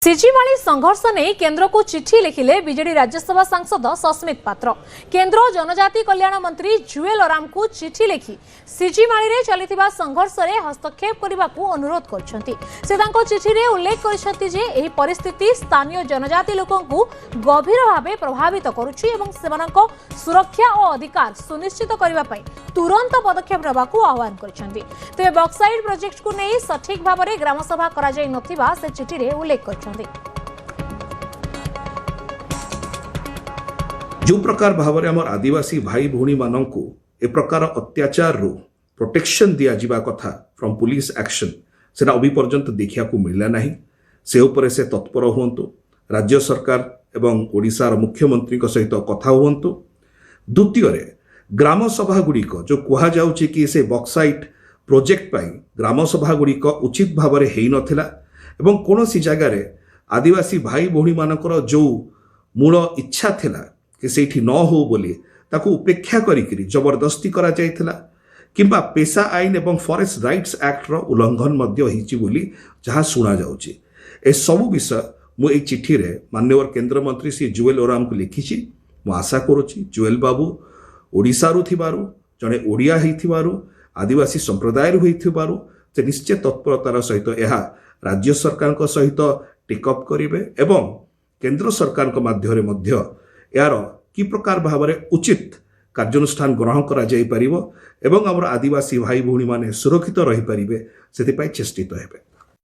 सिजिमाली संघर्ष नहीं केंद्र को चिठी लिखिले बीजेडी राज्यसभा सांसद सस्मित पात्र। केंद्र जनजाति कल्याण मंत्री जुएल ओराम को चिठी लिखि सिजिमाली रे चलिथिबा संघर्ष रे हस्तक्षेप करने को अनुरोध करछंती। से तांको चिठी रे उल्लेख करछंती जे एही परिस्थिति स्थानीय जनजाति लोकन को गभीर भावे प्रभावित करूछि एवं सेमानक सुरक्षा और अधिकार सुनिश्चित करबा पई तुरंत पदक्षेप नेबा को आह्वान करछंती। तेबे बक्साइट प्रोजेक्ट को नहीं सठिक भाव में ग्राम सभा करा जाय नथिबा से चिठी रे उल्लेख करछंती। जो प्रकार भाव में आम आदिवासी भाई भौणी मानू ए प्रकार अत्याचार रू प्रोटेक्शन दिया जिबा कथा फ्रॉम पुलिस एक्शन सेना अभी पर्यंत देखा मिलला नहीं। से उपरे से तत्पर हुंतु, राज्य सरकार एवं ओडिशार मुख्यमंत्री सहित कथा हुंतु। द्वितीय ग्राम सभा गुड़िक जो कह जाउछि कि से बक्साइट प्रोजेक्ट पाई ग्राम सभा गुड़िक उचित भाव में हेई नथिला एवं कोनोसी जगार आदिवासी भाई भौणी मानकर जो मूल इच्छा थिला कि सेठी न हो बोली ताकू उपेक्षा करी जबरदस्ती करा जायथिला किंबा पेशा आईन एवं फॉरेस्ट राइट्स एक्ट रो उल्लंघन मध्य होईची बोली जहां सुना जाउची। ए सबु विषय मु ए चिठी रे माननीय केंद्र मंत्री श्री जुएल ओराम को लिखिछि। मु आशा करूछि जुएल बाबू ओडिशा रु थिबारु जणे ओडिया हेथिबारु आदिवासी संप्रदाय रु हेथिबारु से निश्चय तत्परतार सहित यह राज्य सरकार सहित टेकअप करेंगे एवं केंद्र सरकार माध्यम मध्य यार कि प्रकार भाव में उचित कार्यानुष्ठान ग्रहण करा जाई परिबो एवं आदिवासी भाई भौणी माने सुरक्षित रही पारिबे सेति पई चेष्टित हेबे।